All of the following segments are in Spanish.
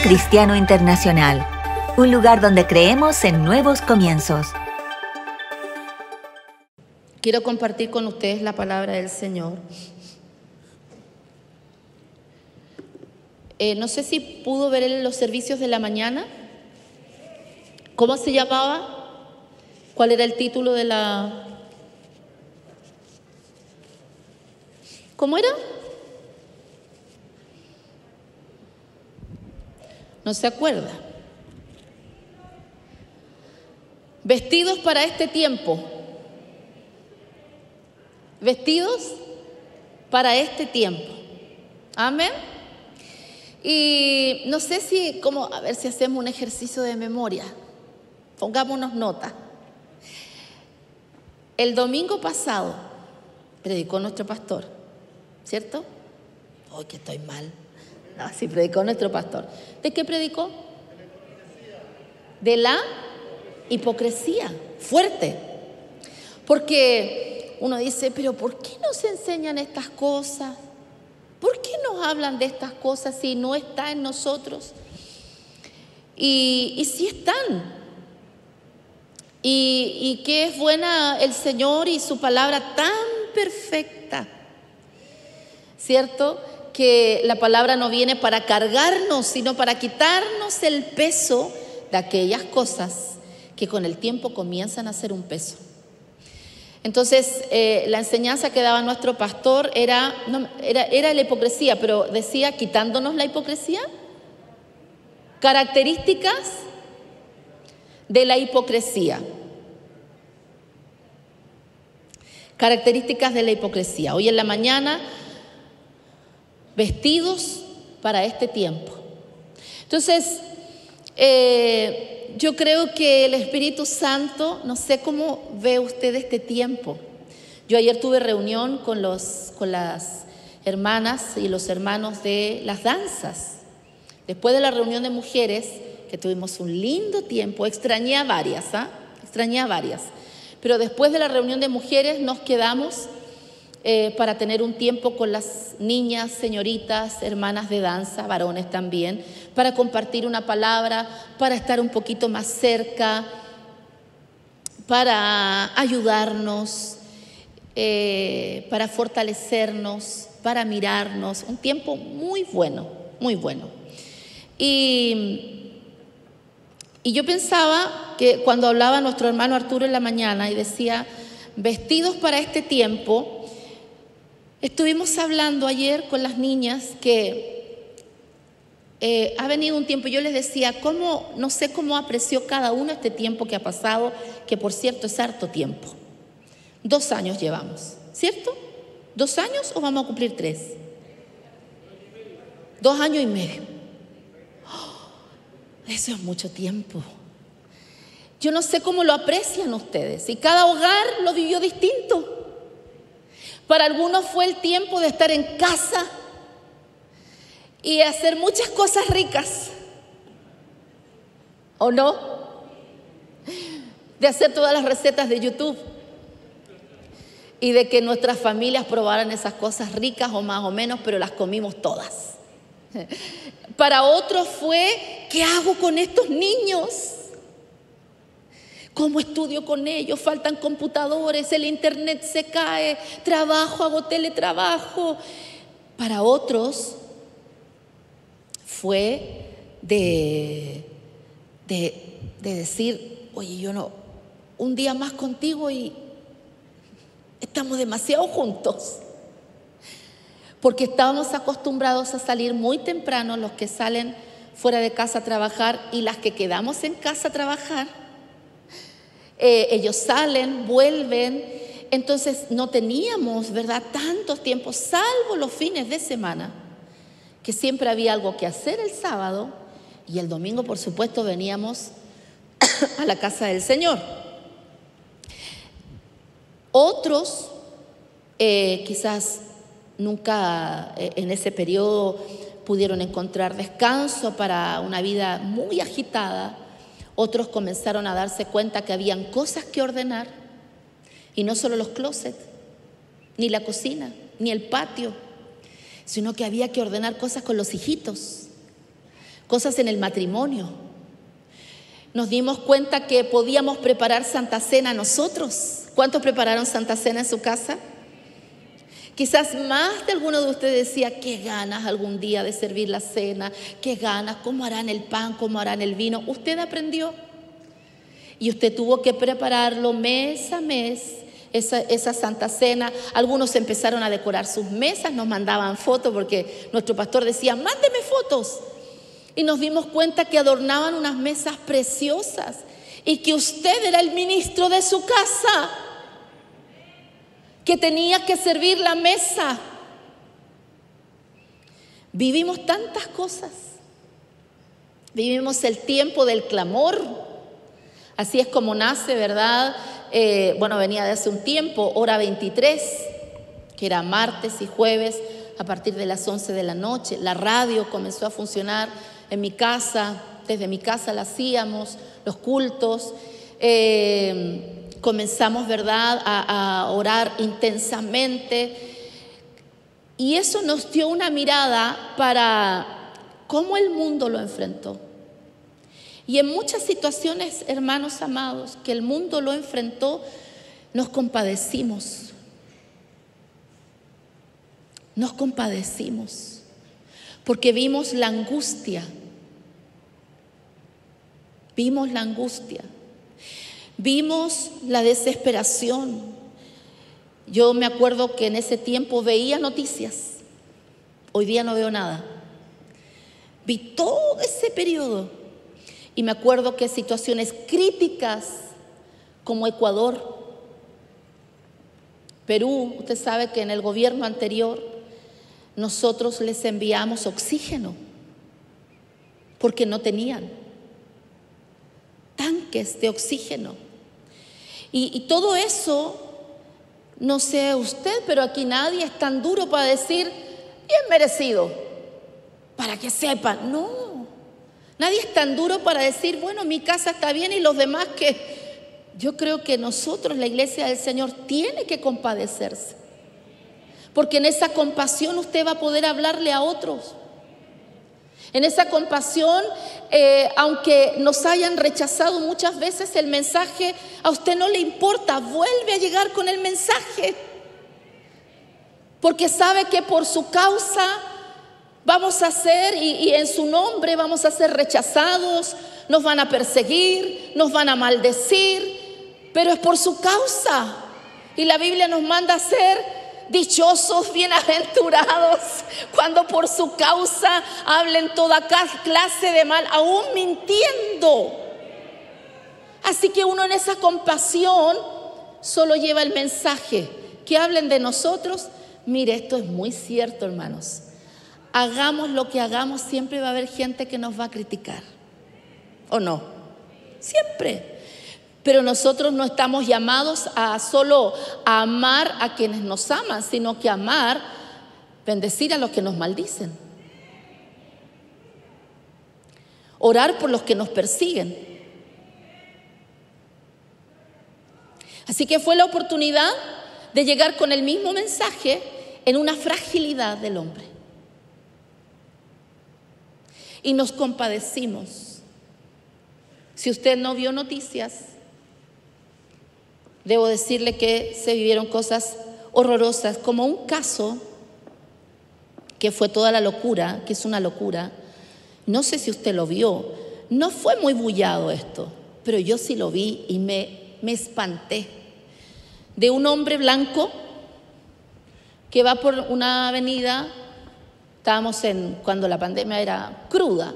Cristiano Internacional, un lugar donde creemos en nuevos comienzos. Quiero compartir con ustedes la palabra del Señor. No sé si pudo ver los servicios de la mañana. ¿Cómo se llamaba? ¿Cuál era el título de la...? ¿Cómo era? ¿No se acuerda? Vestidos para este tiempo. Vestidos para este tiempo. Amén. Y no sé si, a ver si hacemos un ejercicio de memoria. Pongámonos nota. El domingo pasado predicó nuestro pastor, ¿cierto? Hoy que estoy mal. No, sí, predicó nuestro pastor. ¿De qué predicó? De la hipocresía. Fuerte. Porque uno dice, pero ¿por qué nos enseñan estas cosas? ¿Por qué nos hablan de estas cosas si no está en nosotros? Y sí están. Y que es buena el Señor y su palabra tan perfecta, ¿cierto? Que la palabra no viene para cargarnos, sino para quitarnos el peso de aquellas cosas que con el tiempo comienzan a ser un peso. Entonces, la enseñanza que daba nuestro pastor era la hipocresía, pero decía, quitándonos la hipocresía, características de la hipocresía. Características de la hipocresía. Hoy en la mañana, vestidos para este tiempo. Entonces, yo creo que el Espíritu Santo, no sé cómo ve usted este tiempo. Yo ayer tuve reunión con las hermanas y los hermanos de las danzas. Después de la reunión de mujeres, que tuvimos un lindo tiempo, extrañé a varias. Pero después de la reunión de mujeres nos quedamos para tener un tiempo con las niñas, señoritas, hermanas de danza, varones también, para compartir una palabra, para estar un poquito más cerca, para ayudarnos, para fortalecernos, para mirarnos. Un tiempo muy bueno, muy bueno. Y yo pensaba que cuando hablaba nuestro hermano Arturo en la mañana y decía, vestidos para este tiempo, estuvimos hablando ayer con las niñas que ha venido un tiempo. Yo les decía, no sé cómo apreció cada uno este tiempo que ha pasado, que por cierto es harto tiempo. 2 años llevamos, ¿cierto? 2 años o vamos a cumplir 3. 2 años y medio. Eso es mucho tiempo. Yo no sé cómo lo aprecian ustedes y cada hogar lo vivió distinto. Para algunos fue el tiempo de estar en casa y hacer muchas cosas ricas, ¿o no? De hacer todas las recetas de YouTube y de que nuestras familias probaran esas cosas ricas o más o menos, pero las comimos todas. Para otros fue, ¿qué hago con estos niños? ¿Cómo estudio con ellos? Faltan computadores, el internet se cae, hago teletrabajo. Para otros fue de decir, oye, yo no, un día más contigo y estamos demasiado juntos. Porque estábamos acostumbrados a salir muy temprano, los que salen fuera de casa a trabajar y las que quedamos en casa a trabajar. Ellos salen, vuelven, entonces no teníamos, ¿verdad?, tantos tiempos, salvo los fines de semana, que siempre había algo que hacer el sábado y el domingo, por supuesto, veníamos a la casa del Señor. Otros, quizás nunca en ese periodo pudieron encontrar descanso para una vida muy agitada. Otros comenzaron a darse cuenta que habían cosas que ordenar, y no solo los closets, ni la cocina, ni el patio, sino que había que ordenar cosas con los hijitos, cosas en el matrimonio. Nos dimos cuenta que podíamos preparar Santa Cena nosotros. ¿Cuántos prepararon Santa Cena en su casa? Quizás más de alguno de ustedes decía, qué ganas algún día de servir la cena, qué ganas, cómo harán el pan, cómo harán el vino. Usted aprendió y usted tuvo que prepararlo mes a mes, esa Santa Cena. Algunos empezaron a decorar sus mesas, nos mandaban fotos porque nuestro pastor decía, mándeme fotos. Y nos dimos cuenta que adornaban unas mesas preciosas y que usted era el ministro de su casa, que tenía que servir la mesa. Vivimos tantas cosas. Vivimos el tiempo del clamor. Así es como nace, ¿verdad? Venía de hace un tiempo, hora 23, que era martes y jueves a partir de las 11 de la noche. La radio comenzó a funcionar en mi casa, desde mi casa la hacíamos, los cultos. Comenzamos, ¿verdad?, a orar intensamente, y eso nos dio una mirada para cómo el mundo lo enfrentó. Y en muchas situaciones, hermanos amados, que el mundo lo enfrentó, nos compadecimos. Nos compadecimos porque vimos la angustia. Vimos la angustia. Vimos la desesperación. Yo me acuerdo que en ese tiempo veía noticias. Hoy día no veo nada. Vi todo ese periodo y me acuerdo que situaciones críticas como Ecuador, Perú, usted sabe que en el gobierno anterior nosotros les enviamos oxígeno porque no tenían tanques de oxígeno. Y todo eso, no sé usted, pero aquí nadie es tan duro para decir, bien merecido, para que sepan. No, nadie es tan duro para decir, bueno, mi casa está bien y los demás que... Yo creo que nosotros, la iglesia del Señor, tiene que compadecerse, porque en esa compasión usted va a poder hablarle a otros. En esa compasión, aunque nos hayan rechazado muchas veces el mensaje, a usted no le importa, vuelve a llegar con el mensaje, porque sabe que por su causa vamos a ser, y en su nombre vamos a ser rechazados, nos van a perseguir, nos van a maldecir, pero es por su causa. Y la Biblia nos manda a ser dichosos, bienaventurados, cuando por su causa hablen toda clase de mal, aún mintiendo. Así que uno en esa compasión solo lleva el mensaje, que hablen de nosotros. Mire, esto es muy cierto, hermanos. Hagamos lo que hagamos, siempre va a haber gente que nos va a criticar, ¿o no? Siempre. Pero nosotros no estamos llamados a solo amar a quienes nos aman, sino que amar, bendecir a los que nos maldicen. Orar por los que nos persiguen. Así que fue la oportunidad de llegar con el mismo mensaje en una fragilidad del hombre. Y nos compadecimos. Si usted no vio noticias, debo decirle que se vivieron cosas horrorosas, como un caso que fue toda la locura, que es una locura. No sé si usted lo vio, no fue muy bullado esto, pero yo sí lo vi y me espanté. De un hombre blanco que va por una avenida, estábamos cuando la pandemia era cruda,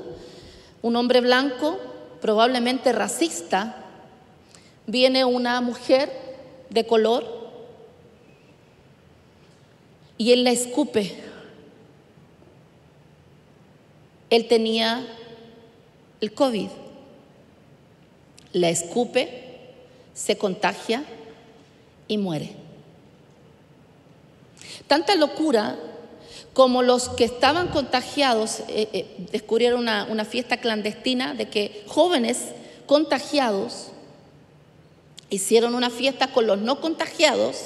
un hombre blanco, probablemente racista. Viene una mujer de color y él la escupe. Él tenía el COVID. La escupe, se contagia y muere. Tanta locura como los que estaban contagiados descubrieron una fiesta clandestina de que jóvenes contagiados hicieron una fiesta con los no contagiados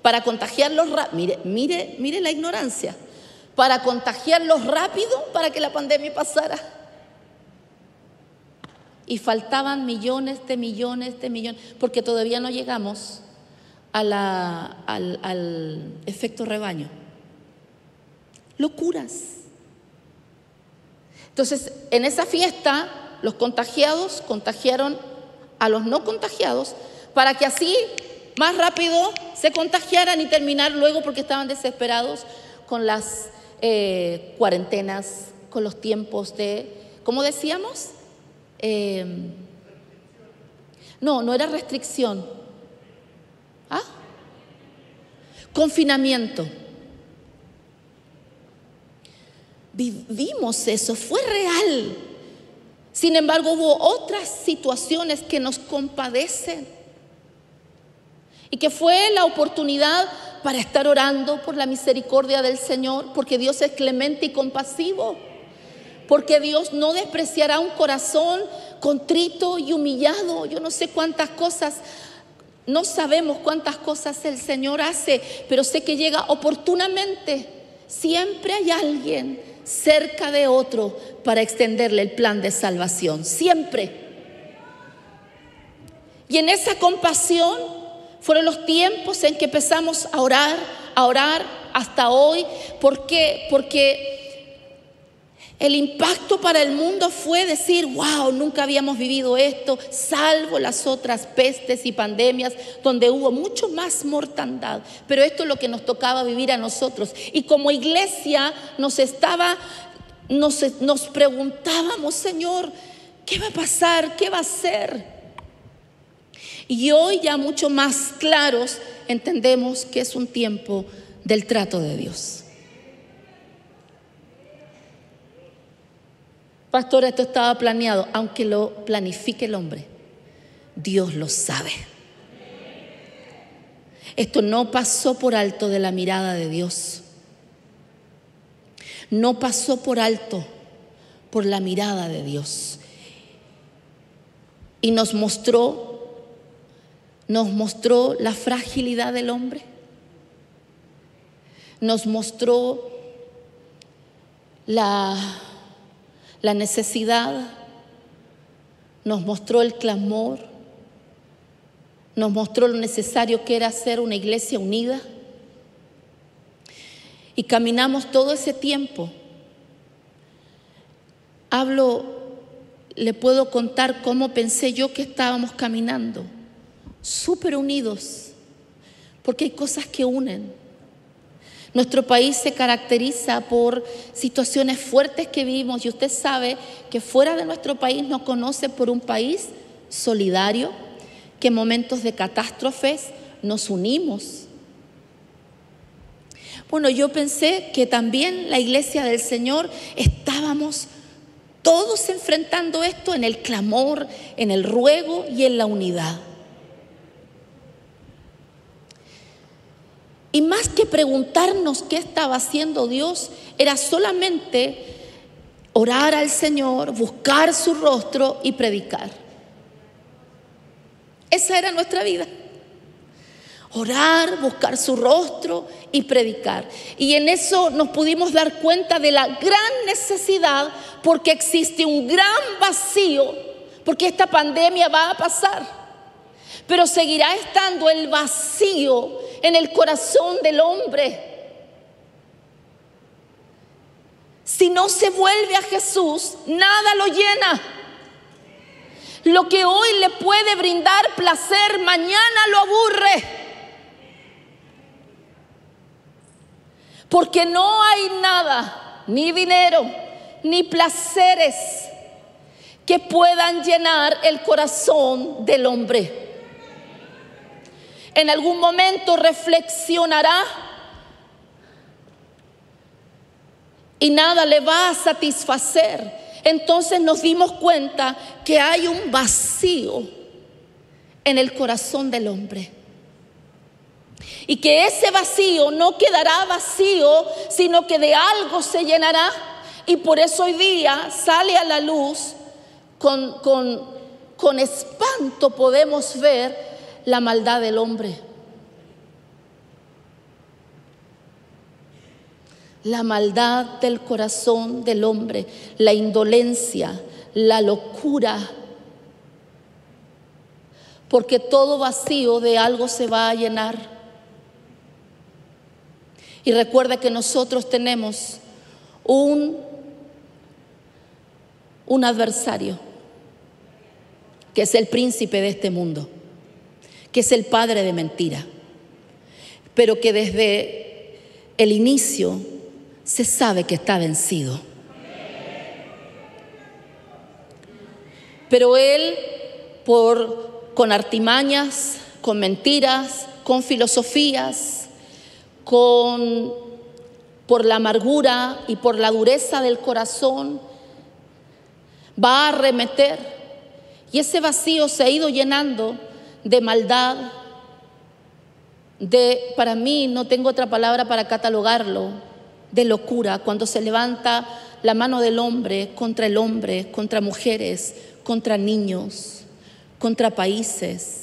para contagiarlos rápido. Mire la ignorancia. Para contagiarlos rápido para que la pandemia pasara. y faltaban millones, porque todavía no llegamos al efecto rebaño. Locuras. Entonces, en esa fiesta, los contagiados contagiaron a los no contagiados para que así más rápido se contagiaran y terminar luego, porque estaban desesperados con las cuarentenas, con los tiempos de, ¿cómo decíamos? No era restricción. Confinamiento. Vivimos eso, fue real. Sin embargo, hubo otras situaciones que nos compadecen y que fue la oportunidad para estar orando por la misericordia del Señor, porque Dios es clemente y compasivo, porque Dios no despreciará un corazón contrito y humillado. Yo no sé cuántas cosas, no sabemos cuántas cosas el Señor hace, pero sé que llega oportunamente. Siempre hay alguien cerca de otro para extenderle el plan de salvación, siempre. Y en esa compasión fueron los tiempos en que empezamos a orar hasta hoy. ¿Por qué? Porque el impacto para el mundo fue decir, wow, nunca habíamos vivido esto, salvo las otras pestes y pandemias donde hubo mucho más mortandad. Pero esto es lo que nos tocaba vivir a nosotros. Y como iglesia nos preguntábamos, Señor, ¿qué va a pasar? ¿Qué va a ser? Y hoy ya mucho más claros entendemos que es un tiempo del trato de Dios. Pastor, esto estaba planeado, aunque lo planifique el hombre, Dios lo sabe. Esto no pasó por alto de la mirada de Dios. No pasó por alto por la mirada de Dios. Y nos mostró la fragilidad del hombre. Nos mostró la necesidad, nos mostró el clamor, nos mostró lo necesario que era ser una iglesia unida. Y caminamos todo ese tiempo. Le puedo contar cómo pensé yo que estábamos caminando, súper unidos, porque hay cosas que unen. Nuestro país se caracteriza por situaciones fuertes que vivimos, y usted sabe que fuera de nuestro país nos conoce por un país solidario, que en momentos de catástrofes nos unimos. Bueno, yo pensé que también la iglesia del Señor estábamos todos enfrentando esto en el clamor, en el ruego y en la unidad. Y más que preguntarnos qué estaba haciendo Dios, era solamente orar al Señor, buscar su rostro y predicar. Esa era nuestra vida. Orar, buscar su rostro y predicar. Y en eso nos pudimos dar cuenta de la gran necesidad, porque existe un gran vacío, porque esta pandemia va a pasar, pero seguirá estando el vacío en el corazón del hombre. Si no se vuelve a Jesús, nada lo llena. Lo que hoy le puede brindar placer, mañana lo aburre. Porque no hay nada, ni dinero, ni placeres que puedan llenar el corazón del hombre. En algún momento reflexionará y nada le va a satisfacer. Entonces nos dimos cuenta que hay un vacío en el corazón del hombre. Y que ese vacío no quedará vacío, sino que de algo se llenará. Y por eso hoy día sale a la luz, con espanto podemos ver la maldad del hombre. La maldad del corazón del hombre, la indolencia, la locura, porque todo vacío de algo se va a llenar. Y recuerda que nosotros tenemos un adversario, que es el príncipe de este mundo, que es el padre de mentira, pero que desde el inicio se sabe que está vencido. Pero él, con artimañas, con mentiras, con filosofías, por la amargura y por la dureza del corazón, va a arremeter, y ese vacío se ha ido llenando de maldad, para mí no tengo otra palabra para catalogarlo, de locura, cuando se levanta la mano del hombre, contra mujeres, contra niños, contra países.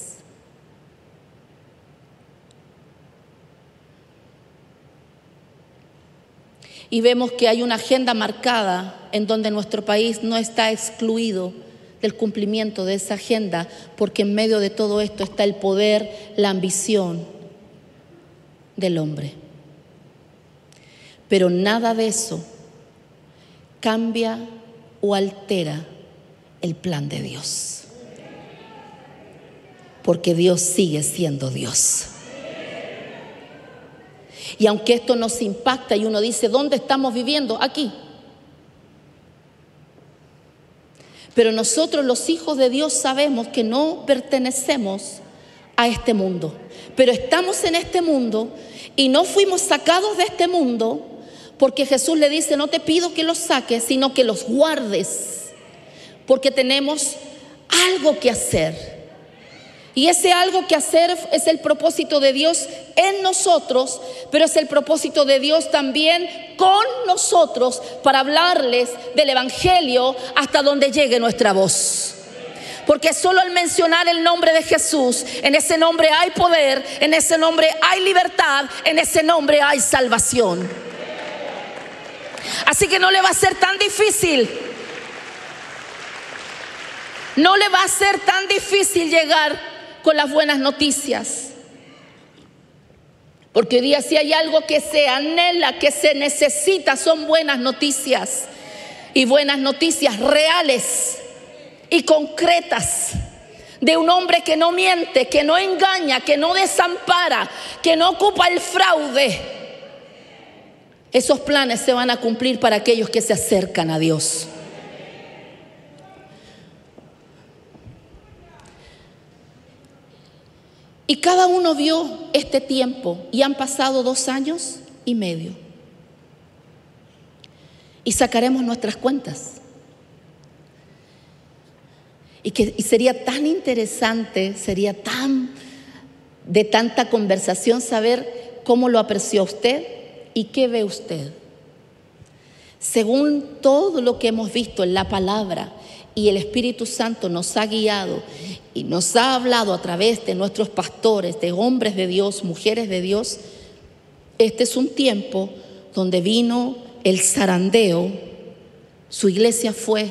Y vemos que hay una agenda marcada en donde nuestro país no está excluido del cumplimiento de esa agenda, porque en medio de todo esto está el poder, la ambición del hombre. Pero nada de eso cambia o altera el plan de Dios, porque Dios sigue siendo Dios. Y aunque esto nos impacta y uno dice, ¿dónde estamos viviendo? Aquí. Pero nosotros, los hijos de Dios, sabemos que no pertenecemos a este mundo, pero estamos en este mundo y no fuimos sacados de este mundo, porque Jesús le dice, no te pido que los saques, sino que los guardes, porque tenemos algo que hacer. Y ese algo que hacer es el propósito de Dios en nosotros, pero es el propósito de Dios también con nosotros para hablarles del Evangelio hasta donde llegue nuestra voz. Porque solo al mencionar el nombre de Jesús, en ese nombre hay poder, en ese nombre hay libertad, en ese nombre hay salvación. Así que no le va a ser tan difícil. No le va a ser tan difícil llegar con las buenas noticias, porque hoy día si hay algo que se anhela, que se necesita, son buenas noticias, y buenas noticias reales y concretas, de un hombre que no miente, que no engaña, que no desampara, que no ocupa el fraude. Esos planes se van a cumplir para aquellos que se acercan a Dios. Y cada uno vio este tiempo y han pasado 2 años y medio. Y sacaremos nuestras cuentas. Y sería tan interesante, sería de tanta conversación saber cómo lo apreció usted y qué ve usted. Según todo lo que hemos visto en la palabra, y el Espíritu Santo nos ha guiado y nos ha hablado a través de nuestros pastores, de hombres de Dios, mujeres de Dios, este es un tiempo donde vino el zarandeo, su iglesia fue,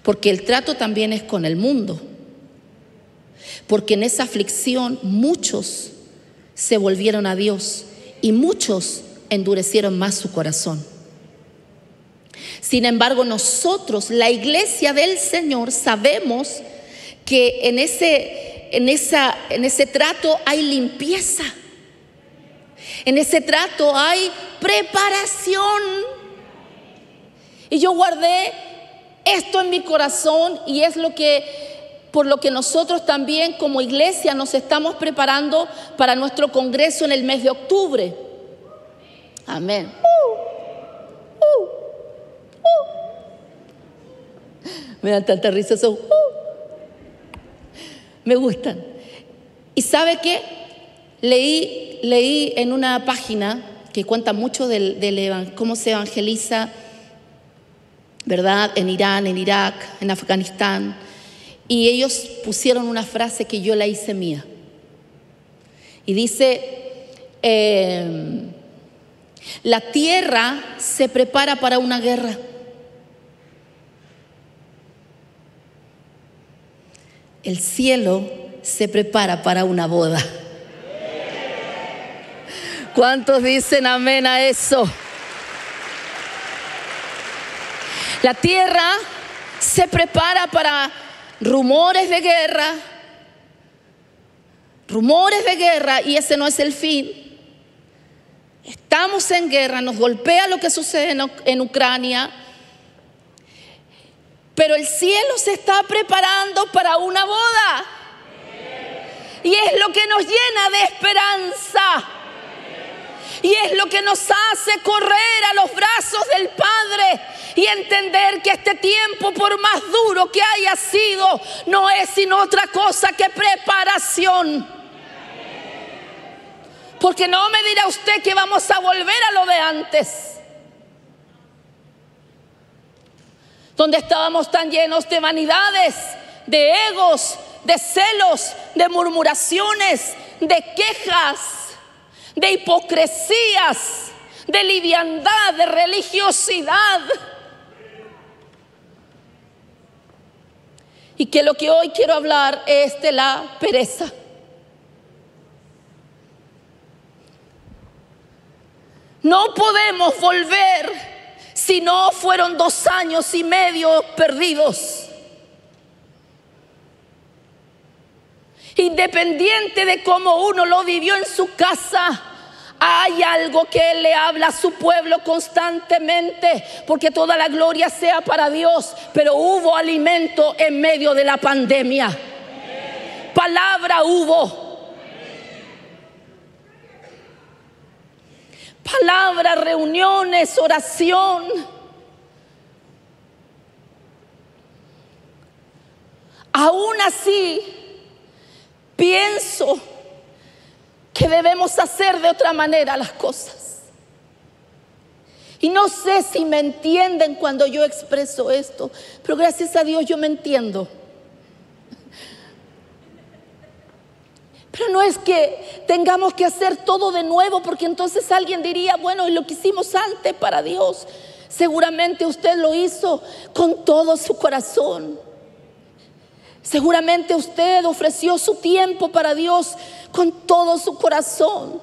porque el trato también es con el mundo, porque en esa aflicción muchos se volvieron a Dios y muchos endurecieron más su corazón. Sin embargo, nosotros, la iglesia del Señor, sabemos que en ese trato hay limpieza. En ese trato hay preparación. Y yo guardé esto en mi corazón y es por lo que nosotros también como iglesia nos estamos preparando para nuestro congreso en el mes de octubre. Amén. Me dan tanta risa esos. Me gustan. ¿Y sabe qué? Leí en una página que cuenta mucho cómo se evangeliza, ¿verdad? En Irán, en Irak, en Afganistán. Y ellos pusieron una frase que yo la hice mía. Y dice, la tierra se prepara para una guerra. el cielo se prepara para una boda. ¿Cuántos dicen amén a eso? La tierra se prepara para rumores de guerra, y ese no es el fin. Estamos en guerra, nos golpea lo que sucede en Ucrania, pero el cielo se está preparando para una boda, y es lo que nos llena de esperanza, y es lo que nos hace correr a los brazos del Padre y entender que este tiempo, por más duro que haya sido, no es sino otra cosa que preparación. Porque no me dirá usted que vamos a volver a lo de antes, donde estábamos tan llenos de vanidades, de egos, de celos, de murmuraciones, de quejas, de hipocresías, de liviandad, de religiosidad. Y que lo que hoy quiero hablar es de la pereza. No podemos volver si no fueron 2 años y medio perdidos. Independiente de cómo uno lo vivió en su casa, hay algo que Él le habla a su pueblo constantemente, porque toda la gloria sea para Dios. Pero hubo alimento en medio de la pandemia. Palabra hubo. Palabra, reuniones, oración. Aún así, pienso que debemos hacer de otra manera las cosas. Y no sé si me entienden cuando yo expreso esto, pero gracias a Dios yo me entiendo. Pero no es que tengamos que hacer todo de nuevo, porque entonces alguien diría, bueno, y lo que hicimos antes para Dios, seguramente usted lo hizo con todo su corazón. Seguramente usted ofreció su tiempo para Dios con todo su corazón.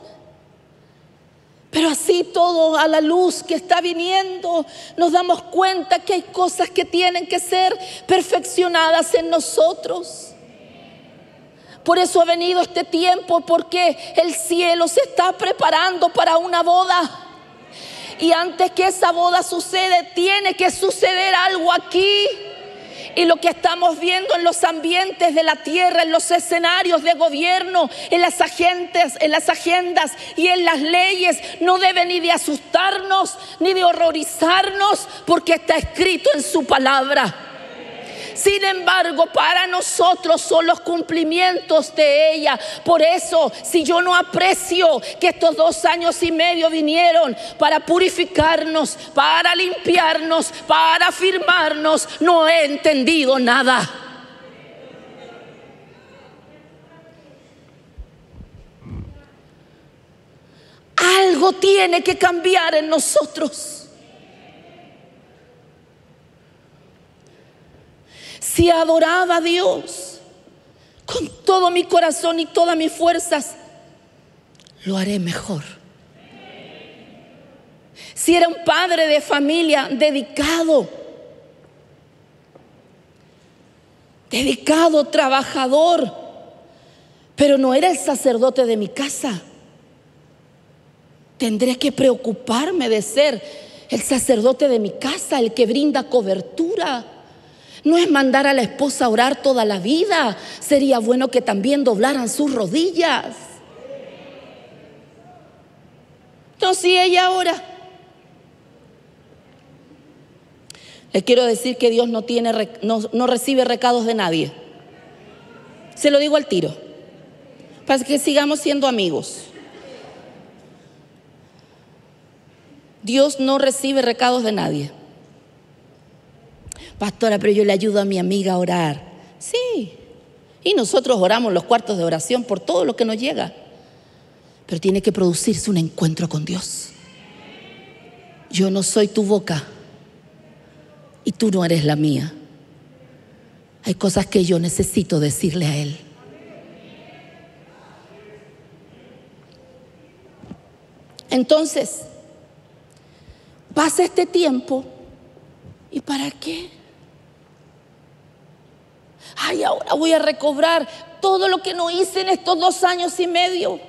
Pero así todo, a la luz que está viniendo, nos damos cuenta que hay cosas que tienen que ser perfeccionadas en nosotros. Por eso ha venido este tiempo, porque el cielo se está preparando para una boda. Y antes que esa boda suceda, tiene que suceder algo aquí. Y lo que estamos viendo en los ambientes de la tierra, en los escenarios de gobierno, en las agendas y en las leyes, no debe ni de asustarnos ni de horrorizarnos, porque está escrito en su palabra. Sin embargo, para nosotros son los cumplimientos de ella. Por eso, si yo no aprecio que estos 2 años y medio vinieron para purificarnos, para limpiarnos, para afirmarnos, no he entendido nada. Algo tiene que cambiar en nosotros. Si adoraba a Dios con todo mi corazón y todas mis fuerzas, lo haré mejor. Si era un padre de familia dedicado, trabajador, pero no era el sacerdote de mi casa, tendré que preocuparme de ser el sacerdote de mi casa, el que brinda cobertura. No es mandar a la esposa a orar toda la vida. Sería bueno que también doblaran sus rodillas. Entonces, si ella ora, le quiero decir que Dios no recibe recados de nadie. Se lo digo al tiro, para que sigamos siendo amigos. Dios no recibe recados de nadie. Pastora, pero yo le ayudo a mi amiga a orar. Sí, y nosotros oramos los cuartos de oración por todo lo que nos llega. Pero tiene que producirse un encuentro con Dios. Yo no soy tu boca y tú no eres la mía. hay cosas que yo necesito decirle a Él. Entonces, pasa este tiempo, ¿y para qué? Ay, ahora voy a recobrar todo lo que no hice en estos 2 años y medio.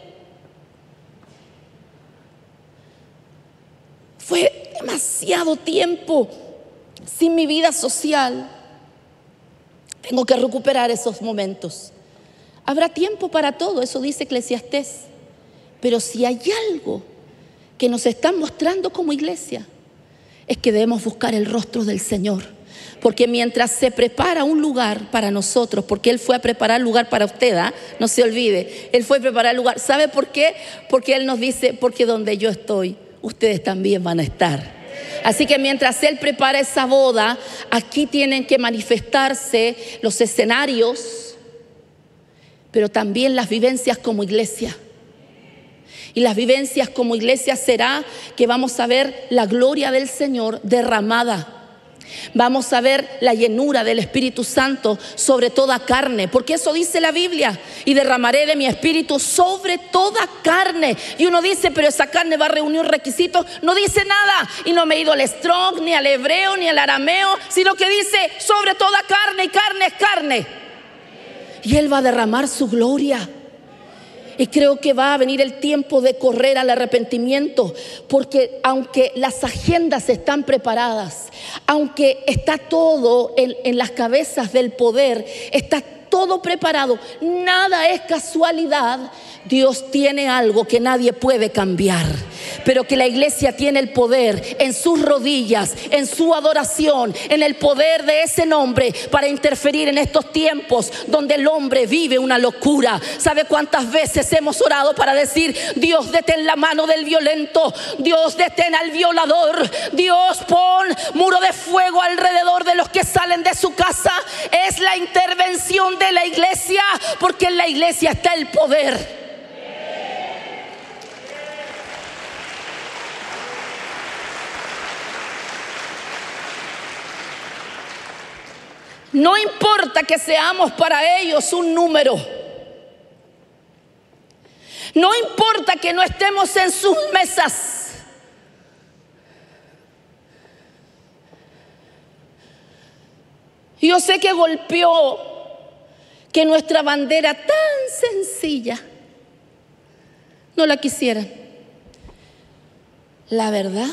Fue demasiado tiempo sin mi vida social. Tengo que recuperar esos momentos. Habrá tiempo para todo, eso dice Eclesiastés. Pero si hay algo que nos están mostrando como iglesia, es que debemos buscar el rostro del Señor. Porque mientras se prepara un lugar para nosotros, porque Él fue a preparar lugar para usted, no se olvide, Él fue a preparar lugar. ¿Sabe por qué? Porque Él nos dice, porque donde yo estoy, ustedes también van a estar. Así que mientras Él prepara esa boda, aquí tienen que manifestarse los escenarios, pero también las vivencias como iglesia. Y las vivencias como iglesia será que vamos a ver la gloria del Señor derramada. Vamos a ver la llenura del Espíritu Santo sobre toda carne, porque eso dice la Biblia: y derramaré de mi espíritu sobre toda carne. Y uno dice, pero esa carne va a reunir requisitos. No dice nada, y no me he ido al Strong, ni al hebreo, ni al arameo, sino que dice sobre toda carne, y carne es carne. Y Él va a derramar su gloria. Y creo que va a venir el tiempo de correr al arrepentimiento, porque aunque las agendas están preparadas, aunque está todo en las cabezas del poder, está todo preparado, nada es casualidad. Dios tiene algo que nadie puede cambiar, pero que la iglesia tiene el poder en sus rodillas, en su adoración, en el poder de ese nombre para interferir en estos tiempos donde el hombre vive una locura. ¿Sabe cuántas veces hemos orado para decir: Dios, detén la mano del violento, Dios, detén al violador, Dios, pon muro de fuego alrededor de los que salen de su casa? Es la intervención de la iglesia, porque en la iglesia está el poder. No importa que seamos para ellos un número. No importa que no estemos en sus mesas. Yo sé que golpeó que nuestra bandera tan sencilla no la quisieran. La verdad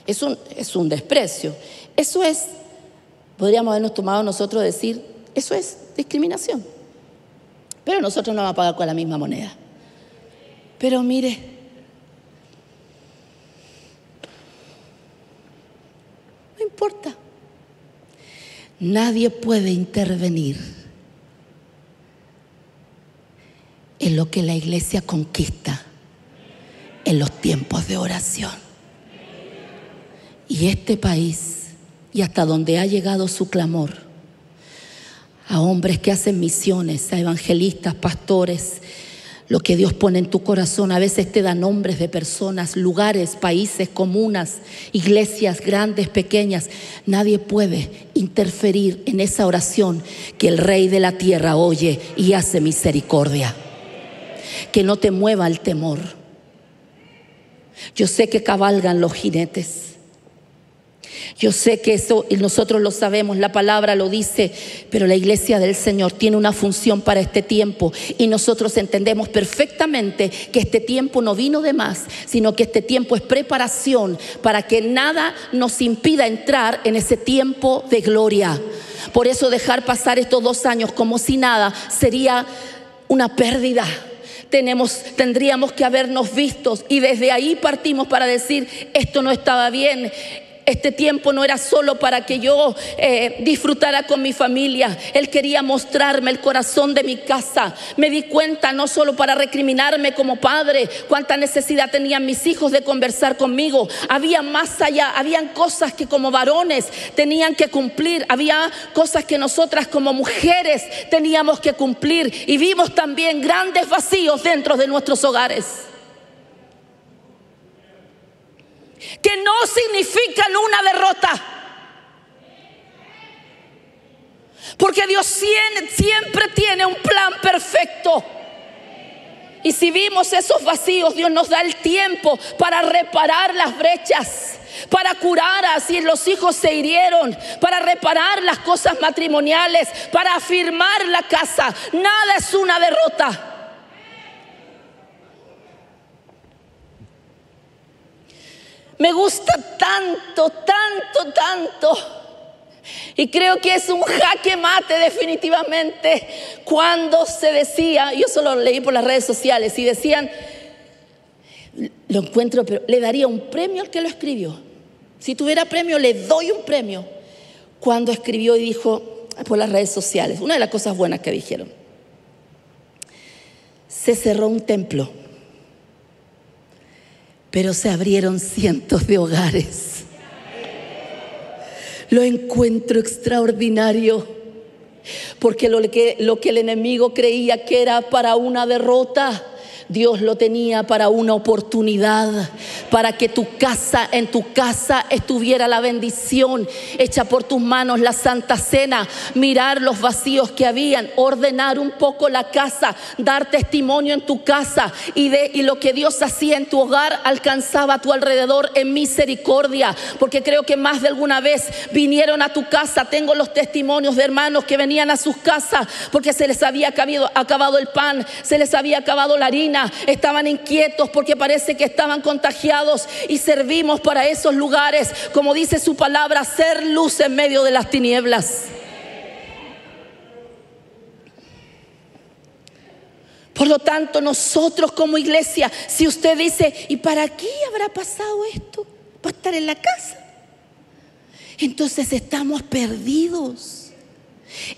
es un desprecio. Eso es, podríamos habernos tomado nosotros decir, eso es discriminación. Pero nosotros no vamos a pagar con la misma moneda. Pero mire, no importa. Nadie puede intervenir en lo que la iglesia conquista en los tiempos de oración. Y este país, y hasta donde ha llegado su clamor, a hombres que hacen misiones, a evangelistas, pastores, lo que Dios pone en tu corazón, a veces te da nombres de personas, lugares, países, comunas, iglesias grandes, pequeñas. Nadie puede interferir en esa oración que el Rey de la tierra oye y hace misericordia. Que no te mueva el temor. Yo sé que cabalgan los jinetes. Yo sé que eso, y nosotros lo sabemos, la palabra lo dice, pero la iglesia del Señor tiene una función para este tiempo, y nosotros entendemos perfectamente que este tiempo no vino de más, sino que este tiempo es preparación para que nada nos impida entrar en ese tiempo de gloria. Por eso dejar pasar estos 2 años como si nada sería una pérdida. Tendríamos que habernos vistos, y desde ahí partimos para decir: esto no estaba bien. Este tiempo no era solo para que yo disfrutara con mi familia. Él quería mostrarme el corazón de mi casa. Me di cuenta, no solo para recriminarme como padre, cuánta necesidad tenían mis hijos de conversar conmigo. Había más allá, habían cosas que como varones tenían que cumplir. Había cosas que nosotras como mujeres teníamos que cumplir. Y vimos también grandes vacíos dentro de nuestros hogares, que no significan una derrota. Porque Dios siempre tiene un plan perfecto. Y si vimos esos vacíos, Dios nos da el tiempo para reparar las brechas, para curar a si los hijos se hirieron, para reparar las cosas matrimoniales, para afirmar la casa. Nada es una derrota. Me gusta tanto, tanto, tanto. Y creo que es un jaque mate definitivamente cuando se decía, yo solo lo leí por las redes sociales y decían, lo encuentro, pero le daría un premio al que lo escribió. Si tuviera premio, le doy un premio. Cuando escribió y dijo por las redes sociales, una de las cosas buenas que dijeron: se cerró un templo, pero se abrieron cientos de hogares. Lo encuentro extraordinario, porque lo que el enemigo creía que era para una derrota, Dios lo tenía para una oportunidad, para que en tu casa estuviera la bendición hecha por tus manos, la Santa Cena, mirar los vacíos que habían, ordenar un poco la casa, dar testimonio en tu casa y lo que Dios hacía en tu hogar alcanzaba a tu alrededor en misericordia. Porque creo que más de alguna vez vinieron a tu casa. Tengo los testimonios de hermanos que venían a sus casas porque se les había acabado el pan, se les había acabado la harina, estaban inquietos porque parece que estaban contagiados, y servimos para esos lugares, como dice su palabra, ser luz en medio de las tinieblas. Por lo tanto, nosotros como iglesia, si usted dice, ¿y para qué habrá pasado esto? ¿Para estar en la casa? Entonces estamos perdidos.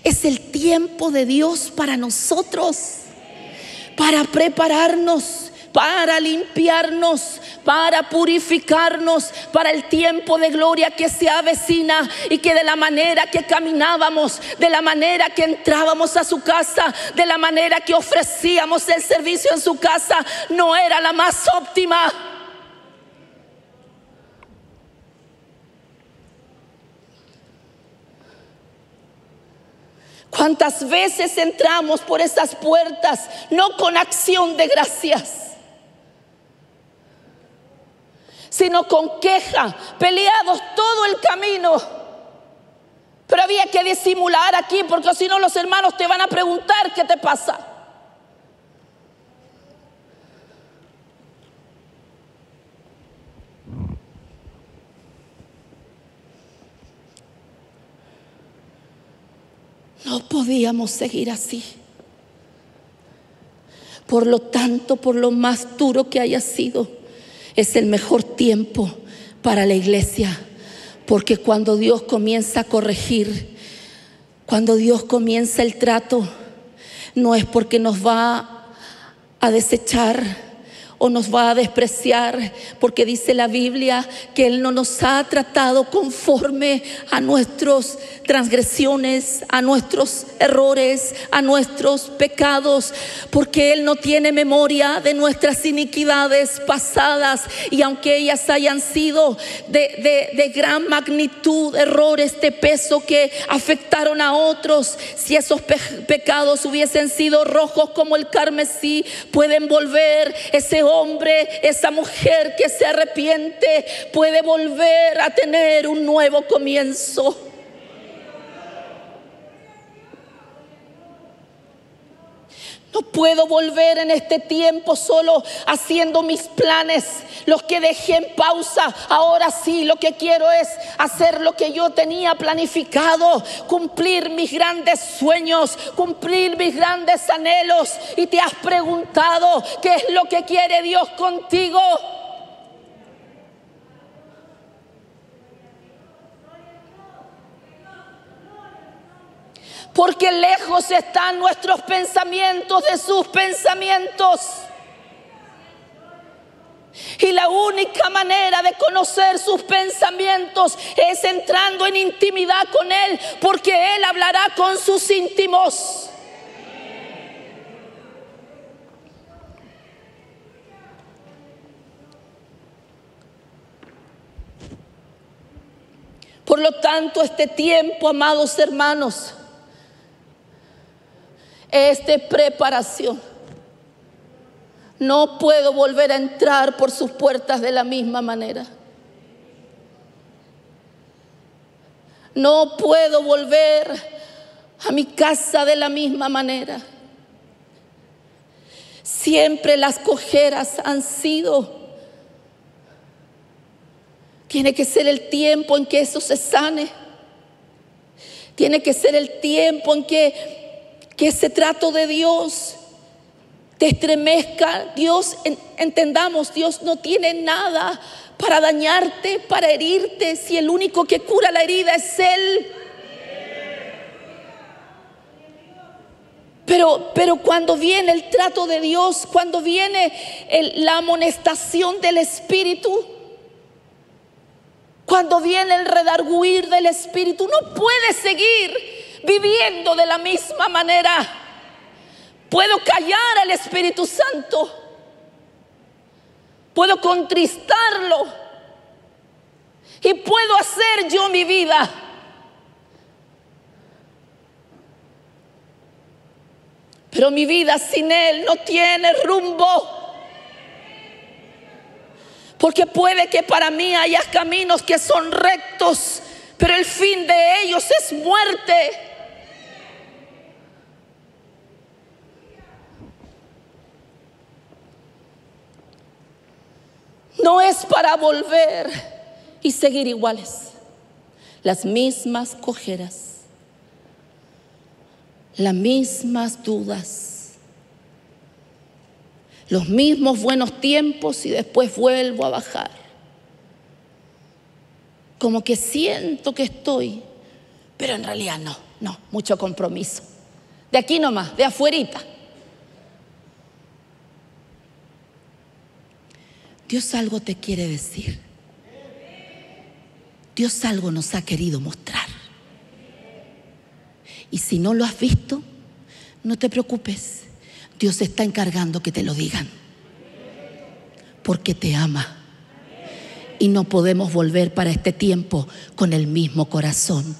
Es el tiempo de Dios para nosotros, para prepararnos, para limpiarnos, para purificarnos, para el tiempo de gloria que se avecina, y que de la manera que caminábamos, de la manera que entrábamos a su casa, de la manera que ofrecíamos el servicio en su casa, no era la más óptima. ¿Cuántas veces entramos por esas puertas no con acción de gracias, sino con queja, peleados todo el camino? Pero había que disimular aquí, porque si no los hermanos te van a preguntar qué te pasa. No podíamos seguir así. Por lo tanto, por lo más duro que haya sido, es el mejor tiempo para la iglesia. Porque cuando Dios comienza a corregir, cuando Dios comienza el trato, no es porque nos va a desechar o nos va a despreciar, porque dice la Biblia que Él no nos ha tratado conforme a nuestras transgresiones, a nuestros errores, a nuestros pecados, porque Él no tiene memoria de nuestras iniquidades pasadas. Y aunque ellas hayan sido de gran magnitud, errores de peso que afectaron a otros, si esos pecados hubiesen sido rojos como el carmesí, pueden volver. Ese hombre, esa mujer que se arrepiente puede volver a tener un nuevo comienzo. No puedo volver en este tiempo solo haciendo mis planes, los que dejé en pausa. Ahora sí, lo que quiero es hacer lo que yo tenía planificado, cumplir mis grandes sueños, cumplir mis grandes anhelos. Y te has preguntado qué es lo que quiere Dios contigo. Porque lejos están nuestros pensamientos de sus pensamientos. Y la única manera de conocer sus pensamientos es entrando en intimidad con Él, porque Él hablará con sus íntimos. Por lo tanto, este tiempo, amados hermanos, es de preparación. No puedo volver a entrar por sus puertas de la misma manera. No puedo volver a mi casa de la misma manera. Siempre las cojeras han sido. Tiene que ser el tiempo en que eso se sane. Tiene que ser el tiempo en que ese trato de Dios te estremezca. Dios, entendamos, Dios no tiene nada para dañarte, para herirte, si el único que cura la herida es Él. Pero cuando viene el trato de Dios, cuando viene la amonestación del Espíritu, cuando viene el redarguir del Espíritu, no puedes seguir viviendo de la misma manera. Puedo callar al Espíritu Santo, puedo contristarlo y puedo hacer yo mi vida. Pero mi vida sin Él no tiene rumbo. Porque puede que para mí haya caminos que son rectos, pero el fin de ellos es muerte. No es para volver y seguir iguales. Las mismas cojeras, las mismas dudas, los mismos buenos tiempos y después vuelvo a bajar. Como que siento que estoy, pero en realidad no, mucho compromiso. De aquí nomás, de afuerita. Dios algo te quiere decir. Dios algo nos ha querido mostrar. Y si no lo has visto, no te preocupes. Dios se está encargando que te lo digan. Porque te ama. Y no podemos volver para este tiempo con el mismo corazón,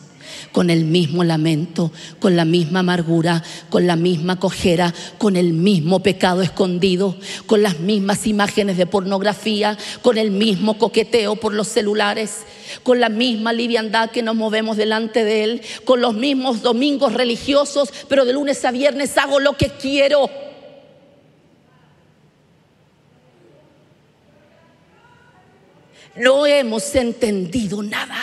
con el mismo lamento, con la misma amargura, con la misma cojera, con el mismo pecado escondido, con las mismas imágenes de pornografía, con el mismo coqueteo por los celulares, con la misma liviandad que nos movemos delante de Él, con los mismos domingos religiosos, pero de lunes a viernes hago lo que quiero. No hemos entendido nada.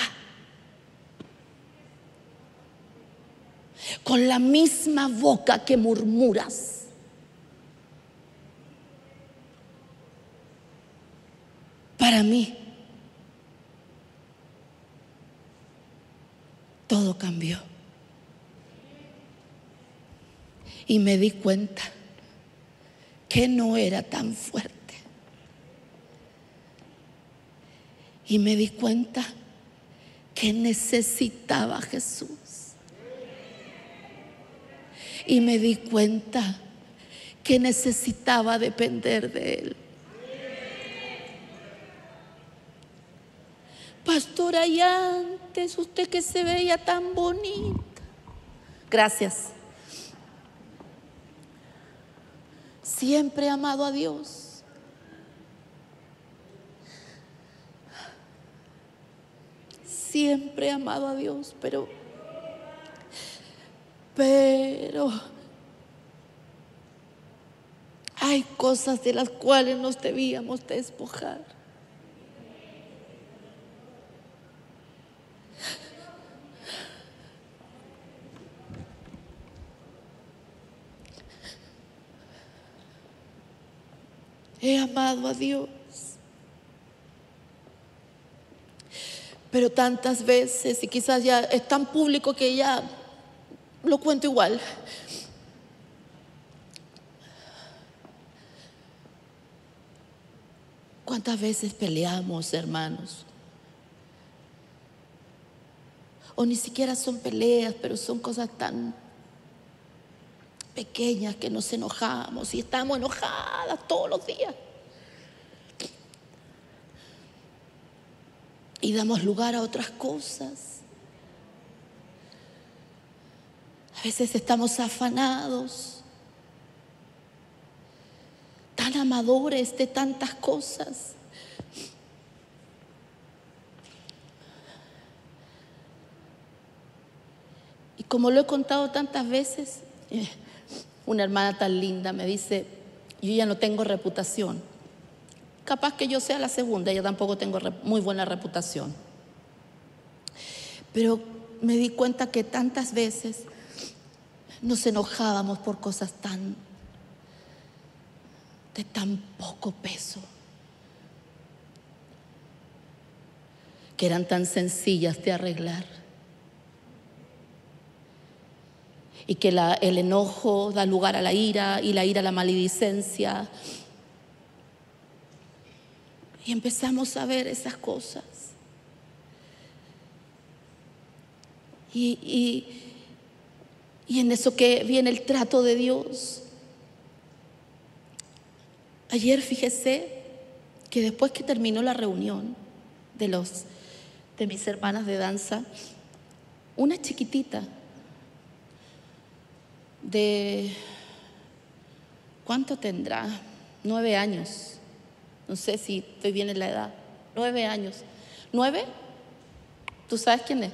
Con la misma boca que murmuras, para mí todo cambió. Y me di cuenta que no era tan fuerte. Y me di cuenta que necesitaba a Jesús. Y me di cuenta que necesitaba depender de Él. Pastora, y antes usted que se veía tan bonita. Gracias. Siempre he amado a Dios. Siempre he amado a Dios, pero hay cosas de las cuales nos debíamos despojar. He amado a Dios, pero tantas veces, y quizás ya es tan público que ya lo cuento igual. ¿Cuántas veces peleamos, hermanos? O ni siquiera son peleas, pero son cosas tan pequeñas que nos enojamos y estamos enojadas todos los días. Y damos lugar a otras cosas. A veces estamos afanados, tan amadores de tantas cosas. Y como lo he contado tantas veces, una hermana tan linda me dice: yo ya no tengo reputación. Capaz que yo sea la segunda, yo tampoco tengo muy buena reputación. Pero me di cuenta que tantas veces nos enojábamos por cosas de tan poco peso, que eran tan sencillas de arreglar. Y que el enojo da lugar a la ira, y la ira a la maledicencia. Y empezamos a ver esas cosas. Y en eso que viene el trato de Dios. Ayer fíjese que después que terminó la reunión de mis hermanas de danza, una chiquitita de, ¿cuánto tendrá? 9 años. No sé si estoy bien en la edad. 9 años. ¿9? ¿Tú sabes quién es?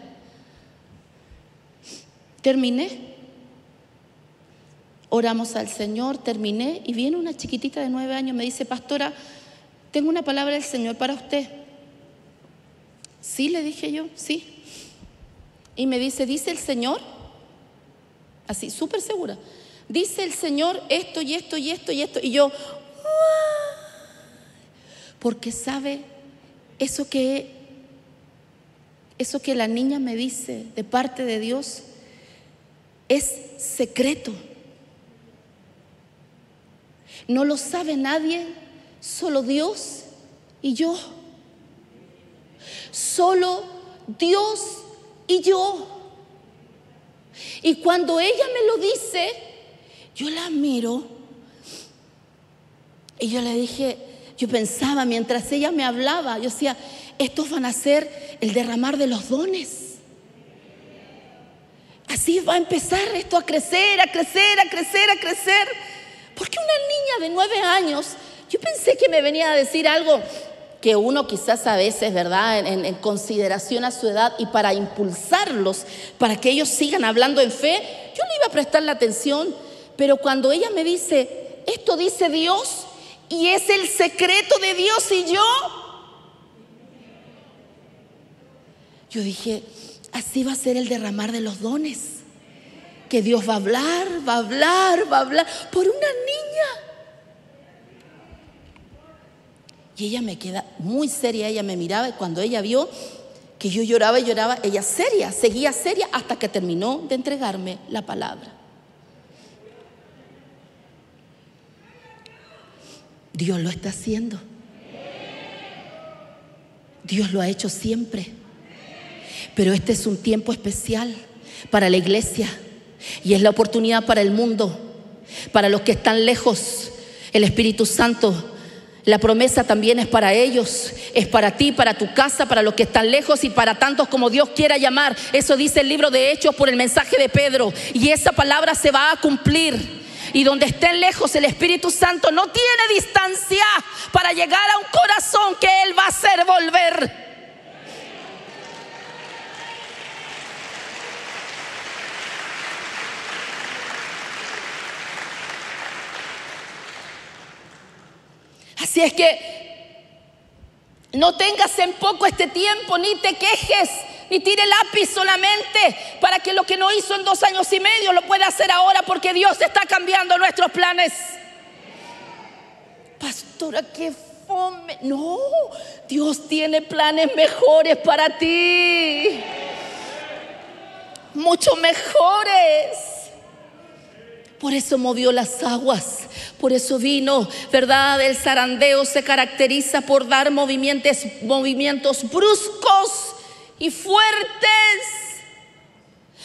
Terminé. Oramos al Señor, terminé, y viene una chiquitita de 9 años, me dice: pastora, tengo una palabra del Señor para usted. Sí, le dije yo, sí. Y me dice: dice el Señor, así, súper segura, dice el Señor esto y esto y esto y esto. Y yo, porque sabe, eso que la niña me dice de parte de Dios es secreto. No lo sabe nadie, solo Dios y yo. Solo Dios y yo. Y cuando ella me lo dice, yo la miro y yo le dije, yo pensaba mientras ella me hablaba, yo decía: estos van a ser el derramar de los dones. Así va a empezar esto a crecer, a crecer, a crecer, a crecer. Porque una niña de 9 años, yo pensé que me venía a decir algo que uno quizás a veces, ¿verdad?, en consideración a su edad y para impulsarlos, para que ellos sigan hablando en fe, yo le iba a prestar la atención. Pero cuando ella me dice: esto dice Dios y es el secreto de Dios y yo dije: así va a ser el derramar de los dones. Que Dios va a hablar, va a hablar, va a hablar por una niña. Y ella me queda muy seria, ella me miraba, y cuando ella vio que yo lloraba y lloraba, ella seria, seguía seria hasta que terminó de entregarme la palabra. Dios lo está haciendo. Dios lo ha hecho siempre. Pero este es un tiempo especial para la iglesia. Y es la oportunidad para el mundo, para los que están lejos. El Espíritu Santo, la promesa también es para ellos, es para ti, para tu casa, para los que están lejos y para tantos como Dios quiera llamar. Eso dice el libro de Hechos por el mensaje de Pedro. Y esa palabra se va a cumplir. Y donde estén lejos, el Espíritu Santo no tiene distancia para llegar a un corazón que Él va a hacer volver. Así es que no tengas en poco este tiempo, ni te quejes, ni tire lápiz solamente para que lo que no hizo en 2 años y medio lo pueda hacer ahora, porque Dios está cambiando nuestros planes. Pastora, qué fome. No, Dios tiene planes mejores para ti, mucho mejores. Por eso movió las aguas, por eso vino, ¿verdad? El zarandeo se caracteriza por dar movimientos bruscos y fuertes,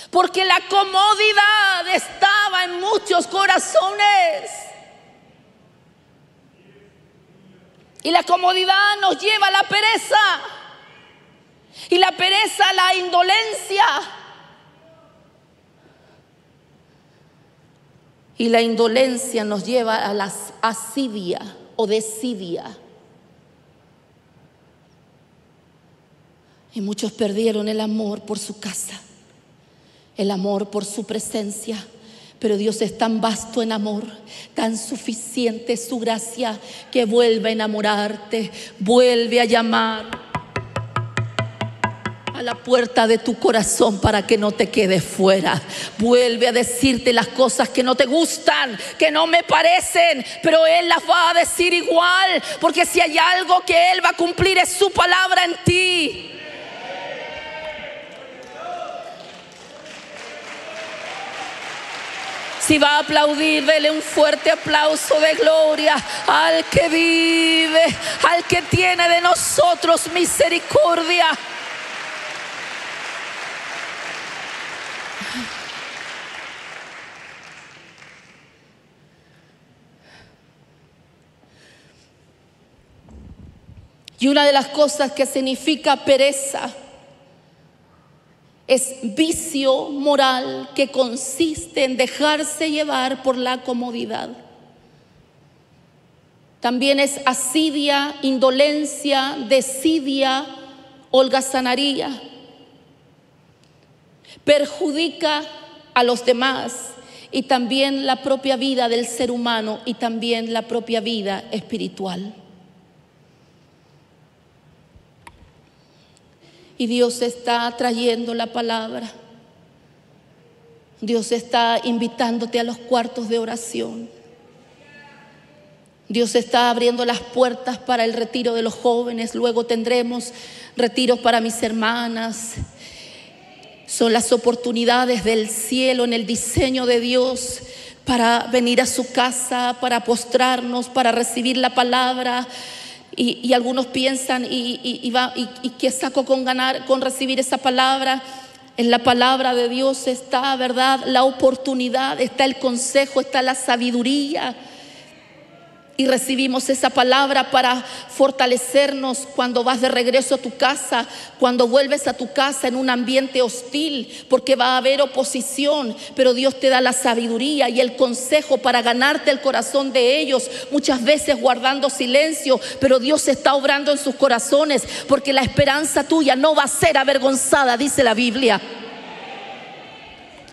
porque la comodidad estaba en muchos corazones. Y la comodidad nos lleva a la pereza, y la pereza a la indolencia. Y la indolencia nos lleva a la asidia o desidia. Y muchos perdieron el amor por su casa, el amor por su presencia. Pero Dios es tan vasto en amor, tan suficiente su gracia, que vuelve a enamorarte, vuelve a llamar a la puerta de tu corazón para que no te quedes fuera. Vuelve a decirte las cosas que no te gustan, que no me parecen, pero Él las va a decir igual, porque si hay algo que Él va a cumplir es su palabra en ti. Si va a aplaudir, dele un fuerte aplauso de gloria al que vive, al que tiene de nosotros misericordia. Y una de las cosas que significa pereza es vicio moral, que consiste en dejarse llevar por la comodidad. También es asidia, indolencia, desidia, holgazanería. Perjudica a los demás y también la propia vida del ser humano y también la propia vida espiritual. Y Dios está trayendo la palabra. Dios está invitándote a los cuartos de oración. Dios está abriendo las puertas para el retiro de los jóvenes. Luego tendremos retiros para mis hermanas. Son las oportunidades del cielo en el diseño de Dios para venir a su casa, para postrarnos, para recibir la palabra. Y algunos piensan, ¿y qué saco con recibir esa palabra? En la palabra de Dios está, ¿verdad?, la oportunidad, está el consejo, está la sabiduría. Y recibimos esa palabra para fortalecernos cuando vas de regreso a tu casa, cuando vuelves a tu casa en un ambiente hostil, porque va a haber oposición, pero Dios te da la sabiduría y el consejo para ganarte el corazón de ellos, muchas veces guardando silencio, pero Dios está obrando en sus corazones, porque la esperanza tuya no va a ser avergonzada, dice la Biblia.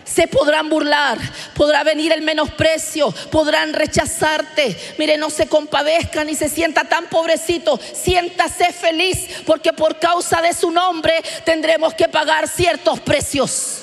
Se podrán burlar, podrá venir el menosprecio, podrán rechazarte. Mire, no se compadezcan ni se sienta tan pobrecito. Siéntase feliz, porque por causa de su nombre tendremos que pagar ciertos precios.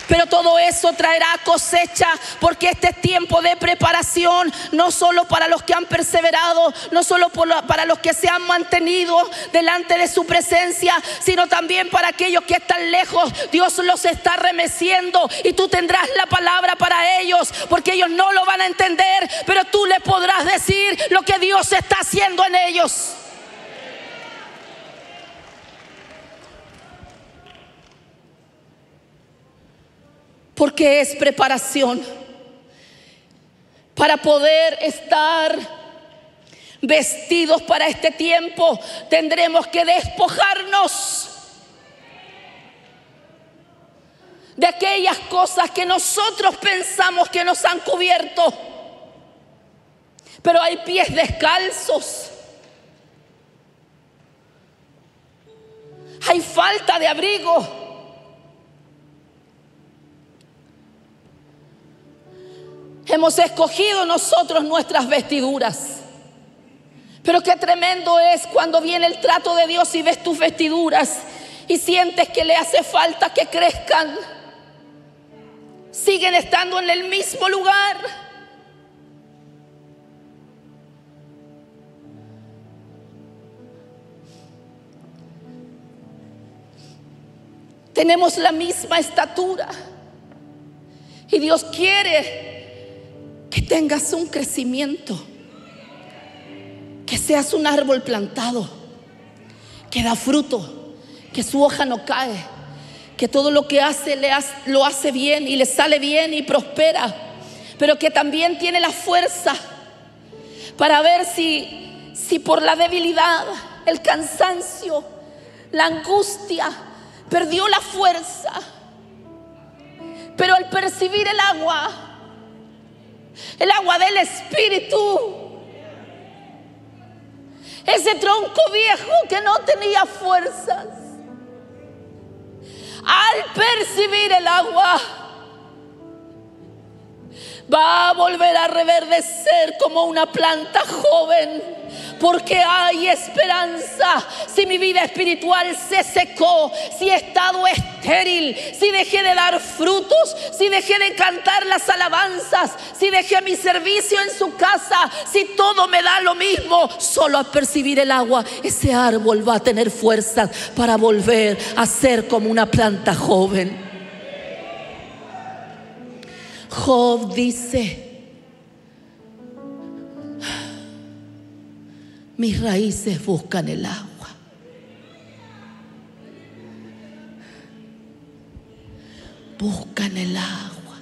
Pero todo eso traerá cosecha, porque este es tiempo de preparación, no solo para los que han perseverado, no solo para los que se han mantenido delante de su presencia, sino también para aquellos que están lejos. Dios los está remeciendo y tú tendrás la palabra para ellos, porque ellos no lo van a entender, pero tú les podrás decir lo que Dios está haciendo en ellos. Porque es preparación para poder estar vestidos para este tiempo. Tendremos que despojarnos de aquellas cosas que nosotros pensamos que nos han cubierto. Pero hay pies descalzos, hay falta de abrigo. Hemos escogido nosotros nuestras vestiduras. Pero qué tremendo es cuando viene el trato de Dios y ves tus vestiduras y sientes que le hace falta que crezcan. Siguen estando en el mismo lugar. Tenemos la misma estatura y Dios quiere que tengas un crecimiento, que seas un árbol plantado, que da fruto, que su hoja no cae, que todo lo que hace lo hace bien y le sale bien y prospera, pero que también tiene la fuerza para ver si por la debilidad, el cansancio, la angustia, perdió la fuerza, pero al percibir el agua del Espíritu, ese tronco viejo que no tenía fuerzas, al percibir el agua, va a volver a reverdecer como una planta joven, porque hay esperanza. Si mi vida espiritual se secó, si he estado estéril, si dejé de dar frutos, si dejé de cantar las alabanzas, si dejé mi servicio en su casa, si todo me da lo mismo, solo a percibir el agua, ese árbol va a tener fuerzas para volver a ser como una planta joven. Job dice: mis raíces buscan el agua. Buscan el agua.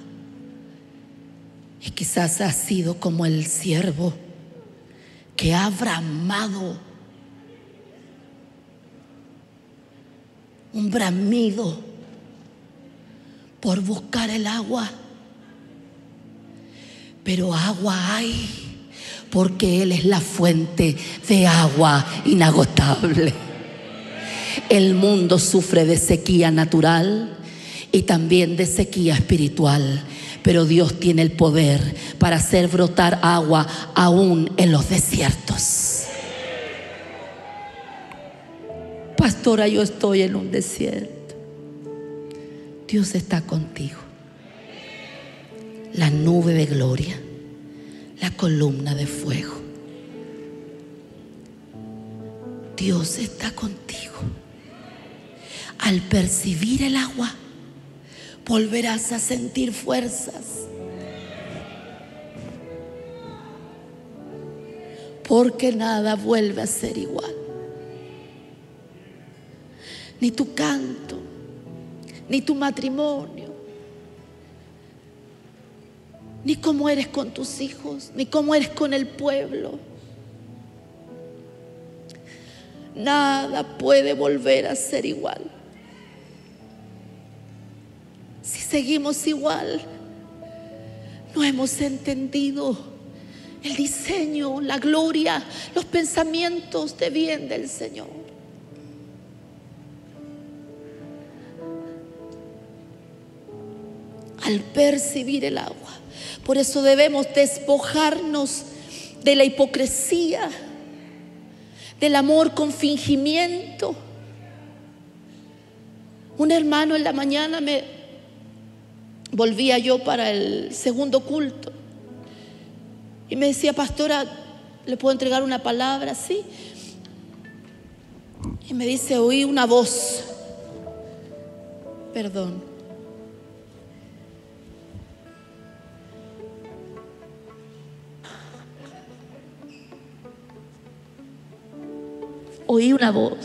Y quizás ha sido como el siervo que ha bramado, un bramido por buscar el agua. Pero agua hay, porque Él es la fuente de agua inagotable. El mundo sufre de sequía natural y también de sequía espiritual, pero Dios tiene el poder para hacer brotar agua aún en los desiertos. Pastora, yo estoy en un desierto. Dios está contigo. La nube de gloria, la columna de fuego. Dios está contigo. Al percibir el agua, volverás a sentir fuerzas, porque nada vuelve a ser igual. Ni tu canto, ni tu matrimonio, ni cómo eres con tus hijos, ni cómo eres con el pueblo. Nada puede volver a ser igual. Si seguimos igual, no hemos entendido el diseño, la gloria, los pensamientos de bien del Señor. Al percibir el agua, por eso debemos despojarnos de la hipocresía, del amor con fingimiento. Un hermano en la mañana volvía yo para el segundo culto y me decía: pastora, ¿le puedo entregar una palabra? Sí. Y me dice: oí una voz. Perdón. Oí una voz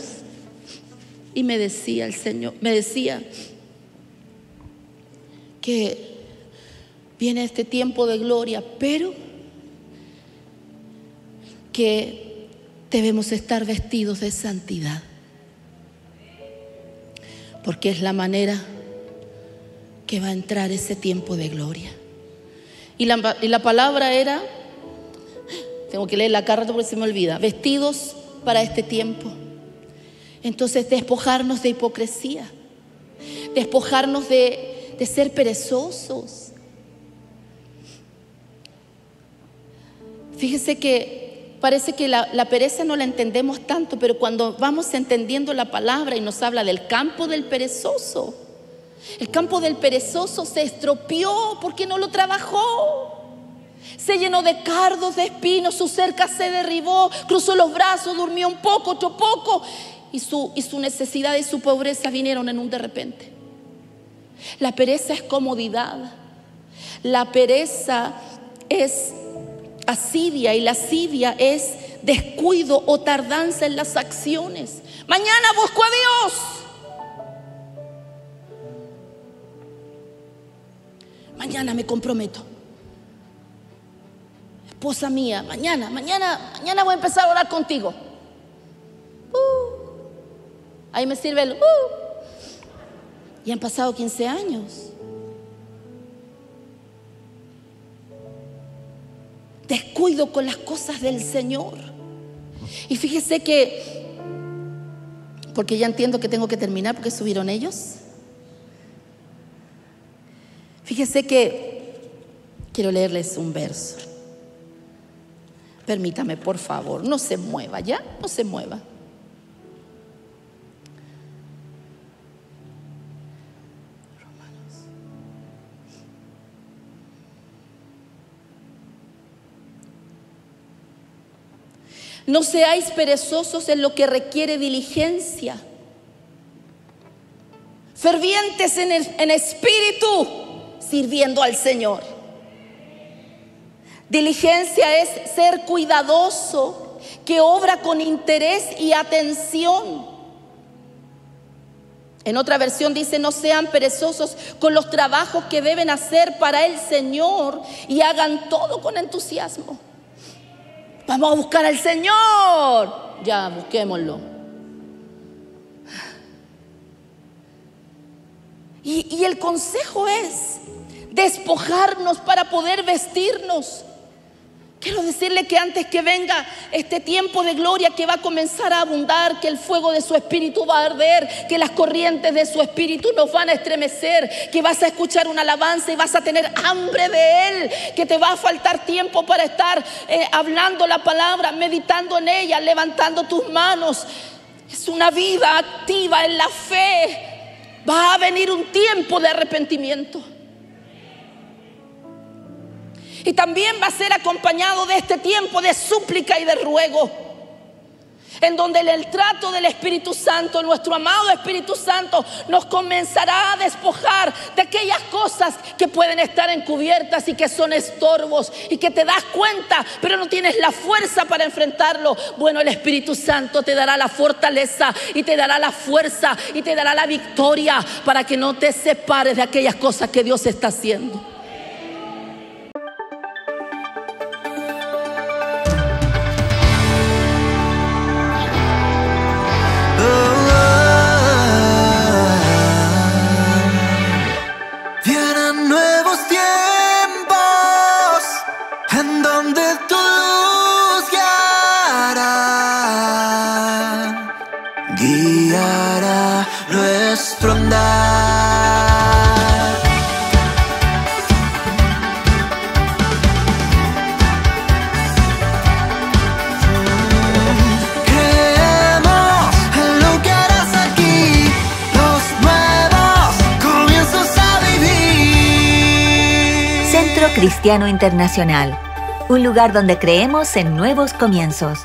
y me decía el Señor, me decía que viene este tiempo de gloria, pero que debemos estar vestidos de santidad, porque es la manera que va a entrar ese tiempo de gloria. Y la palabra era, tengo que leer la carta porque se me olvida, vestidos para este tiempo. Entonces, despojarnos de hipocresía, despojarnos de ser perezosos. Fíjese que parece que la pereza no la entendemos tanto, pero cuando vamos entendiendo la palabra y nos habla del campo del perezoso, el campo del perezoso se estropeó porque no lo trabajó. Se llenó de cardos, de espinos, su cerca se derribó, cruzó los brazos, durmió un poco, otro poco, y su necesidad y su pobreza vinieron en un de repente. La pereza es comodidad, la pereza es asidia, y la asidia es descuido o tardanza en las acciones. Mañana busco a Dios. Mañana me comprometo. Esposa mía, mañana voy a empezar a orar contigo. Ahí me sirve el Y han pasado 15 años. Descuido con las cosas del Señor. Y fíjese que, porque ya entiendo que tengo que terminar porque subieron ellos. Fíjese que quiero leerles un verso. Permítame, por favor, no se mueva, ¿ya? No se mueva. No seáis perezosos en lo que requiere diligencia, fervientes en espíritu, sirviendo al Señor. Diligencia es ser cuidadoso, que obra con interés y atención. En otra versión dice: no sean perezosos con los trabajos que deben hacer para el Señor y hagan todo con entusiasmo. Vamos a buscar al Señor. Ya, busquémoslo. Y el consejo es despojarnos para poder vestirnos. Quiero decirle que antes que venga este tiempo de gloria que va a comenzar a abundar, que el fuego de su espíritu va a arder, que las corrientes de su espíritu nos van a estremecer, que vas a escuchar una alabanza y vas a tener hambre de Él, que te va a faltar tiempo para estar hablando la palabra, meditando en ella, levantando tus manos. Es una vida activa en la fe. Va a venir un tiempo de arrepentimiento. Y también va a ser acompañado de este tiempo de súplica y de ruego, en donde el trato del Espíritu Santo, nuestro amado Espíritu Santo, nos comenzará a despojar de aquellas cosas que pueden estar encubiertas y que son estorbos y que te das cuenta, pero no tienes la fuerza para enfrentarlo. Bueno, el Espíritu Santo te dará la fortaleza y te dará la fuerza y te dará la victoria para que no te separes de aquellas cosas que Dios está haciendo. Guiará nuestro andar. Creemos en lo que harás aquí, los nuevos comienzos a vivir. Centro Cristiano Internacional, un lugar donde creemos en nuevos comienzos.